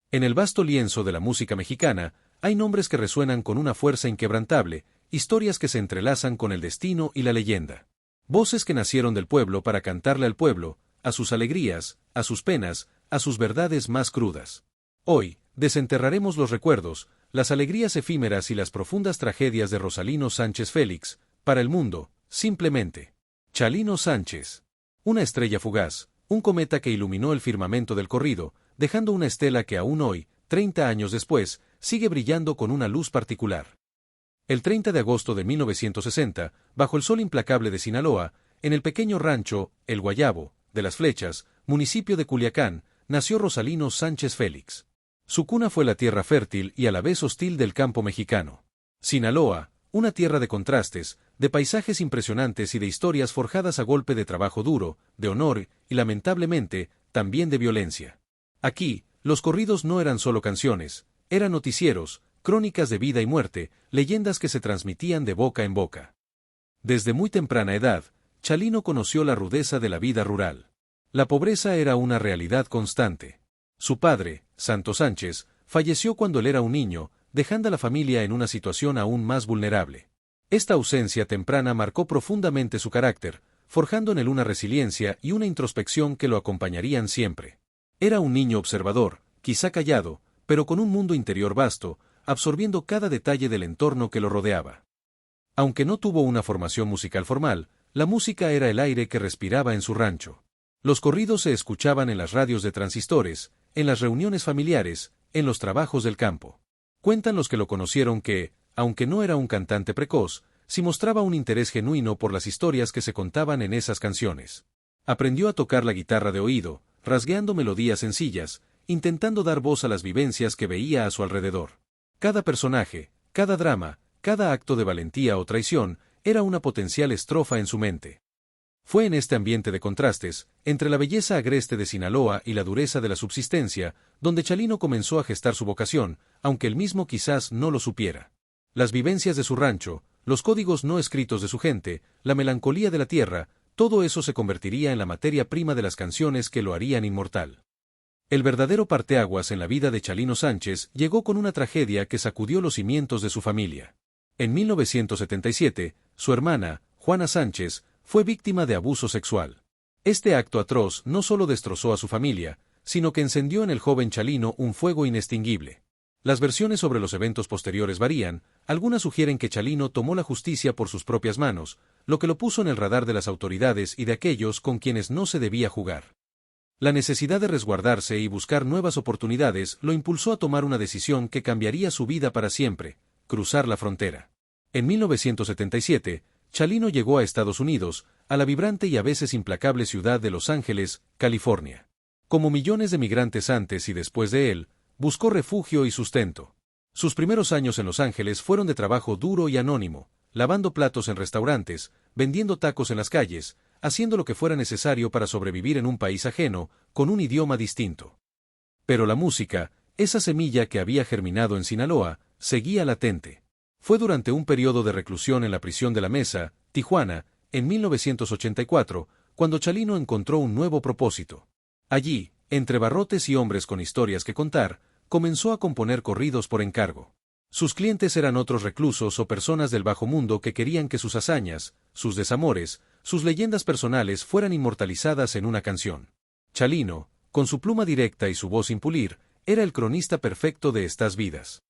En el vasto lienzo de la música mexicana, hay nombres que resuenan con una fuerza inquebrantable, historias que se entrelazan con el destino y la leyenda. Voces que nacieron del pueblo para cantarle al pueblo, a sus alegrías, a sus penas, a sus verdades más crudas. Hoy, desenterraremos los recuerdos, las alegrías efímeras y las profundas tragedias de Rosalino Sánchez Félix, para el mundo, simplemente. Chalino Sánchez. Una estrella fugaz, un cometa que iluminó el firmamento del corrido, dejando una estela que aún hoy, 30 años después, sigue brillando con una luz particular. El 30 de agosto de 1960, bajo el sol implacable de Sinaloa, en el pequeño rancho, El Guayabo, de las Flechas, municipio de Culiacán, nació Rosalino Sánchez Félix. Su cuna fue la tierra fértil y a la vez hostil del campo mexicano. Sinaloa, una tierra de contrastes, de paisajes impresionantes y de historias forjadas a golpe de trabajo duro, de honor y, lamentablemente, también de violencia. Aquí, los corridos no eran solo canciones, eran noticieros, crónicas de vida y muerte, leyendas que se transmitían de boca en boca. Desde muy temprana edad, Chalino conoció la rudeza de la vida rural. La pobreza era una realidad constante. Su padre, Santo Sánchez, falleció cuando él era un niño, dejando a la familia en una situación aún más vulnerable. Esta ausencia temprana marcó profundamente su carácter, forjando en él una resiliencia y una introspección que lo acompañarían siempre. Era un niño observador, quizá callado, pero con un mundo interior vasto, absorbiendo cada detalle del entorno que lo rodeaba. Aunque no tuvo una formación musical formal, la música era el aire que respiraba en su rancho. Los corridos se escuchaban en las radios de transistores, en las reuniones familiares, en los trabajos del campo. Cuentan los que lo conocieron que, aunque no era un cantante precoz, sí mostraba un interés genuino por las historias que se contaban en esas canciones. Aprendió a tocar la guitarra de oído, rasgueando melodías sencillas, intentando dar voz a las vivencias que veía a su alrededor. Cada personaje, cada drama, cada acto de valentía o traición, era una potencial estrofa en su mente. Fue en este ambiente de contrastes, entre la belleza agreste de Sinaloa y la dureza de la subsistencia, donde Chalino comenzó a gestar su vocación, aunque él mismo quizás no lo supiera. Las vivencias de su rancho, los códigos no escritos de su gente, la melancolía de la tierra, todo eso se convertiría en la materia prima de las canciones que lo harían inmortal. El verdadero parteaguas en la vida de Chalino Sánchez llegó con una tragedia que sacudió los cimientos de su familia. En 1977, su hermana, Juana Sánchez, fue víctima de abuso sexual. Este acto atroz no solo destrozó a su familia, sino que encendió en el joven Chalino un fuego inextinguible. Las versiones sobre los eventos posteriores varían, algunas sugieren que Chalino tomó la justicia por sus propias manos, lo que lo puso en el radar de las autoridades y de aquellos con quienes no se debía jugar. La necesidad de resguardarse y buscar nuevas oportunidades lo impulsó a tomar una decisión que cambiaría su vida para siempre: cruzar la frontera. En 1977, Chalino llegó a Estados Unidos, a la vibrante y a veces implacable ciudad de Los Ángeles, California. Como millones de migrantes antes y después de él, buscó refugio y sustento. Sus primeros años en Los Ángeles fueron de trabajo duro y anónimo, lavando platos en restaurantes, vendiendo tacos en las calles, haciendo lo que fuera necesario para sobrevivir en un país ajeno, con un idioma distinto. Pero la música, esa semilla que había germinado en Sinaloa, seguía latente. Fue durante un periodo de reclusión en la prisión de La Mesa, Tijuana, en 1984, cuando Chalino encontró un nuevo propósito. Allí, entre barrotes y hombres con historias que contar, comenzó a componer corridos por encargo. Sus clientes eran otros reclusos o personas del bajo mundo que querían que sus hazañas, sus desamores, sus leyendas personales fueran inmortalizadas en una canción. Chalino, con su pluma directa y su voz sin pulir, era el cronista perfecto de estas vidas.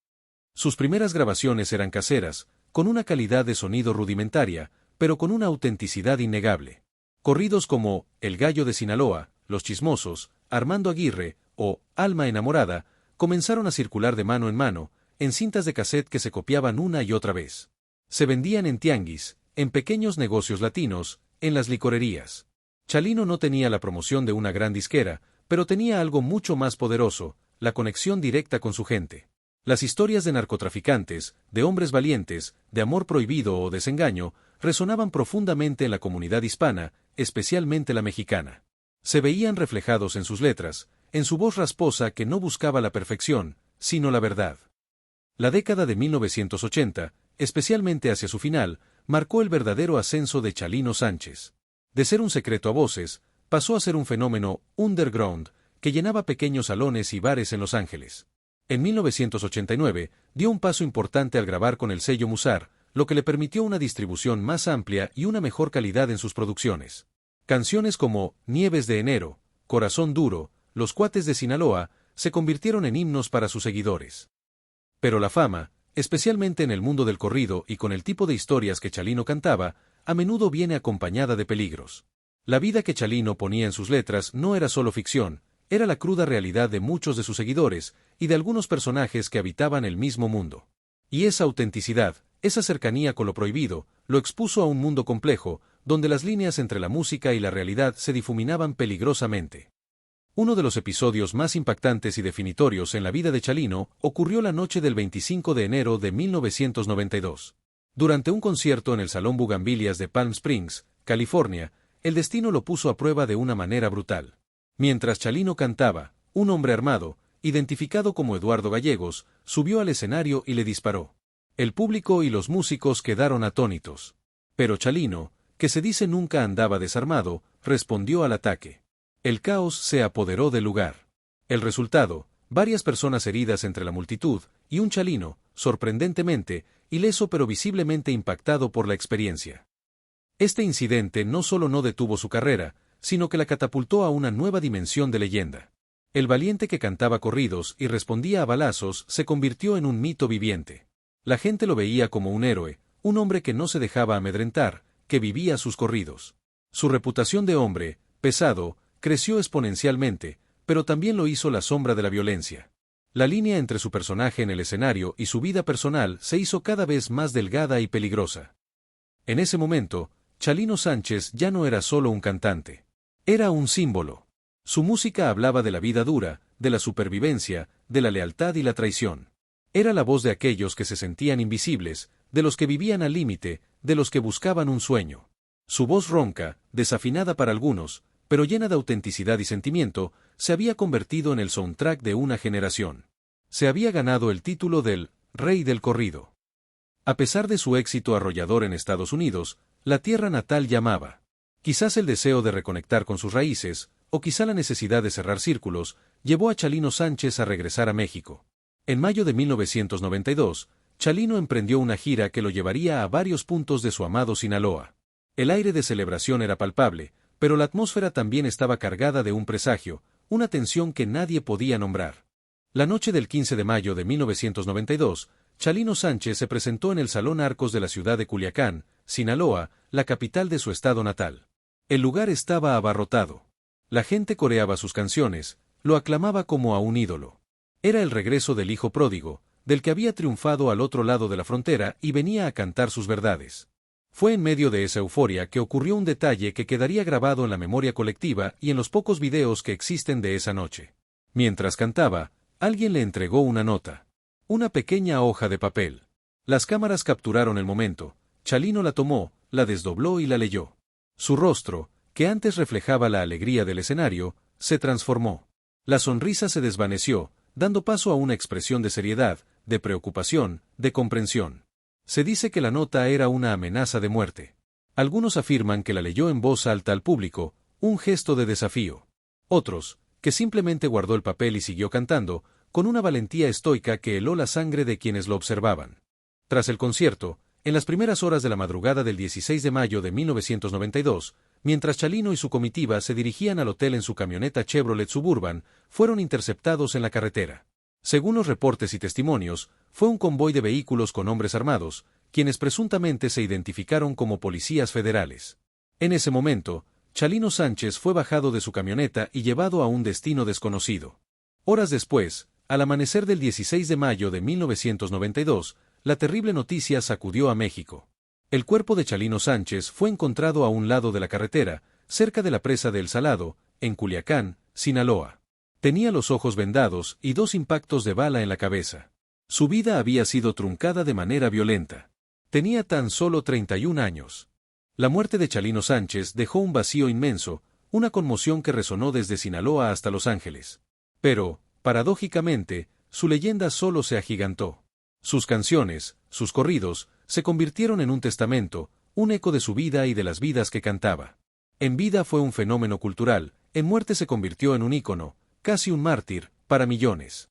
Sus primeras grabaciones eran caseras, con una calidad de sonido rudimentaria, pero con una autenticidad innegable. Corridos como El Gallo de Sinaloa, Los Chismosos, Armando Aguirre o Alma Enamorada comenzaron a circular de mano en mano, en cintas de cassette que se copiaban una y otra vez. Se vendían en tianguis, en pequeños negocios latinos, en las licorerías. Chalino no tenía la promoción de una gran disquera, pero tenía algo mucho más poderoso: la conexión directa con su gente. Las historias de narcotraficantes, de hombres valientes, de amor prohibido o desengaño, resonaban profundamente en la comunidad hispana, especialmente la mexicana. Se veían reflejados en sus letras, en su voz rasposa que no buscaba la perfección, sino la verdad. La década de 1980, especialmente hacia su final, marcó el verdadero ascenso de Chalino Sánchez. De ser un secreto a voces, pasó a ser un fenómeno underground que llenaba pequeños salones y bares en Los Ángeles. En 1989, dio un paso importante al grabar con el sello Musar, lo que le permitió una distribución más amplia y una mejor calidad en sus producciones. Canciones como Nieves de Enero, Corazón Duro, Los Cuates de Sinaloa, se convirtieron en himnos para sus seguidores. Pero la fama, especialmente en el mundo del corrido y con el tipo de historias que Chalino cantaba, a menudo viene acompañada de peligros. La vida que Chalino ponía en sus letras no era solo ficción, era la cruda realidad de muchos de sus seguidores y de algunos personajes que habitaban el mismo mundo. Y esa autenticidad, esa cercanía con lo prohibido, lo expuso a un mundo complejo, donde las líneas entre la música y la realidad se difuminaban peligrosamente. Uno de los episodios más impactantes y definitorios en la vida de Chalino ocurrió la noche del 25 de enero de 1992. Durante un concierto en el Salón Bugambilias de Palm Springs, California, el destino lo puso a prueba de una manera brutal. Mientras Chalino cantaba, un hombre armado, identificado como Eduardo Gallegos, subió al escenario y le disparó. El público y los músicos quedaron atónitos. Pero Chalino, que se dice nunca andaba desarmado, respondió al ataque. El caos se apoderó del lugar. El resultado, varias personas heridas entre la multitud, y un Chalino, sorprendentemente, ileso pero visiblemente impactado por la experiencia. Este incidente no solo no detuvo su carrera, sino que la catapultó a una nueva dimensión de leyenda. El valiente que cantaba corridos y respondía a balazos se convirtió en un mito viviente. La gente lo veía como un héroe, un hombre que no se dejaba amedrentar, que vivía sus corridos. Su reputación de hombre, pesado, creció exponencialmente, pero también lo hizo la sombra de la violencia. La línea entre su personaje en el escenario y su vida personal se hizo cada vez más delgada y peligrosa. En ese momento, Chalino Sánchez ya no era solo un cantante. Era un símbolo. Su música hablaba de la vida dura, de la supervivencia, de la lealtad y la traición. Era la voz de aquellos que se sentían invisibles, de los que vivían al límite, de los que buscaban un sueño. Su voz ronca, desafinada para algunos, pero llena de autenticidad y sentimiento, se había convertido en el soundtrack de una generación. Se había ganado el título del Rey del Corrido. A pesar de su éxito arrollador en Estados Unidos, la tierra natal llamaba. Quizás el deseo de reconectar con sus raíces, o quizá la necesidad de cerrar círculos, llevó a Chalino Sánchez a regresar a México. En mayo de 1992, Chalino emprendió una gira que lo llevaría a varios puntos de su amado Sinaloa. El aire de celebración era palpable, pero la atmósfera también estaba cargada de un presagio, una tensión que nadie podía nombrar. La noche del 15 de mayo de 1992, Chalino Sánchez se presentó en el Salón Arcos de la ciudad de Culiacán, Sinaloa, la capital de su estado natal. El lugar estaba abarrotado. La gente coreaba sus canciones, lo aclamaba como a un ídolo. Era el regreso del hijo pródigo, del que había triunfado al otro lado de la frontera y venía a cantar sus verdades. Fue en medio de esa euforia que ocurrió un detalle que quedaría grabado en la memoria colectiva y en los pocos videos que existen de esa noche. Mientras cantaba, alguien le entregó una nota. Una pequeña hoja de papel. Las cámaras capturaron el momento. Chalino la tomó, la desdobló y la leyó. Su rostro, que antes reflejaba la alegría del escenario, se transformó. La sonrisa se desvaneció, dando paso a una expresión de seriedad, de preocupación, de comprensión. Se dice que la nota era una amenaza de muerte. Algunos afirman que la leyó en voz alta al público, un gesto de desafío. Otros, que simplemente guardó el papel y siguió cantando, con una valentía estoica que heló la sangre de quienes lo observaban. Tras el concierto, en las primeras horas de la madrugada del 16 de mayo de 1992, mientras Chalino y su comitiva se dirigían al hotel en su camioneta Chevrolet Suburban, fueron interceptados en la carretera. Según los reportes y testimonios, fue un convoy de vehículos con hombres armados, quienes presuntamente se identificaron como policías federales. En ese momento, Chalino Sánchez fue bajado de su camioneta y llevado a un destino desconocido. Horas después, al amanecer del 16 de mayo de 1992, la terrible noticia sacudió a México. El cuerpo de Chalino Sánchez fue encontrado a un lado de la carretera, cerca de la presa de El Salado, en Culiacán, Sinaloa. Tenía los ojos vendados y 2 impactos de bala en la cabeza. Su vida había sido truncada de manera violenta. Tenía tan solo 31 años. La muerte de Chalino Sánchez dejó un vacío inmenso, una conmoción que resonó desde Sinaloa hasta Los Ángeles. Pero, paradójicamente, su leyenda solo se agigantó. Sus canciones, sus corridos, se convirtieron en un testamento, un eco de su vida y de las vidas que cantaba. En vida fue un fenómeno cultural, en muerte se convirtió en un ícono, casi un mártir, para millones.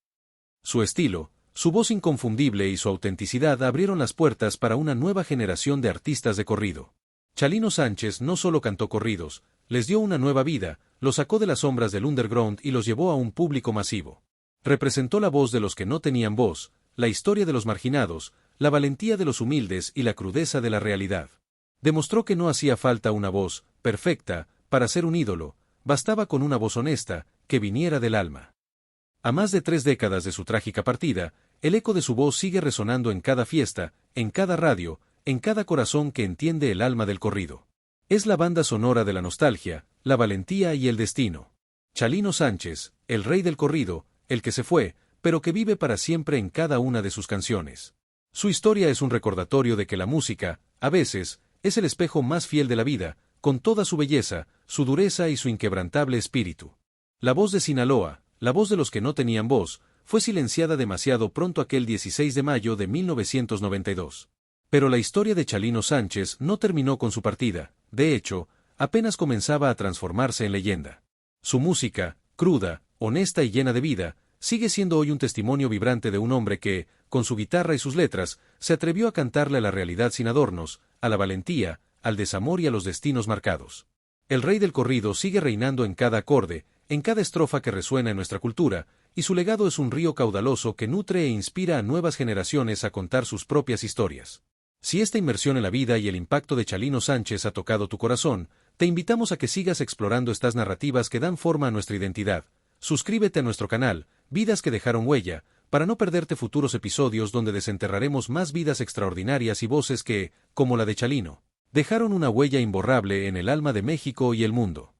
Su estilo, su voz inconfundible y su autenticidad abrieron las puertas para una nueva generación de artistas de corrido. Chalino Sánchez no solo cantó corridos, les dio una nueva vida, los sacó de las sombras del underground y los llevó a un público masivo. Representó la voz de los que no tenían voz, la historia de los marginados, la valentía de los humildes y la crudeza de la realidad. Demostró que no hacía falta una voz perfecta para ser un ídolo, bastaba con una voz honesta, que viniera del alma. A más de 3 décadas de su trágica partida, el eco de su voz sigue resonando en cada fiesta, en cada radio, en cada corazón que entiende el alma del corrido. Es la banda sonora de la nostalgia, la valentía y el destino. Chalino Sánchez, el rey del corrido, el que se fue, pero que vive para siempre en cada una de sus canciones. Su historia es un recordatorio de que la música, a veces, es el espejo más fiel de la vida, con toda su belleza, su dureza y su inquebrantable espíritu. La voz de Sinaloa, la voz de los que no tenían voz, fue silenciada demasiado pronto aquel 16 de mayo de 1992. Pero la historia de Chalino Sánchez no terminó con su partida, de hecho, apenas comenzaba a transformarse en leyenda. Su música, cruda, honesta y llena de vida, sigue siendo hoy un testimonio vibrante de un hombre que, con su guitarra y sus letras, se atrevió a cantarle a la realidad sin adornos, a la valentía, al desamor y a los destinos marcados. El rey del corrido sigue reinando en cada acorde, en cada estrofa que resuena en nuestra cultura, y su legado es un río caudaloso que nutre e inspira a nuevas generaciones a contar sus propias historias. Si esta inmersión en la vida y el impacto de Chalino Sánchez ha tocado tu corazón, te invitamos a que sigas explorando estas narrativas que dan forma a nuestra identidad. Suscríbete a nuestro canal, Vidas que dejaron huella, para no perderte futuros episodios donde desenterraremos más vidas extraordinarias y voces que, como la de Chalino, dejaron una huella imborrable en el alma de México y el mundo.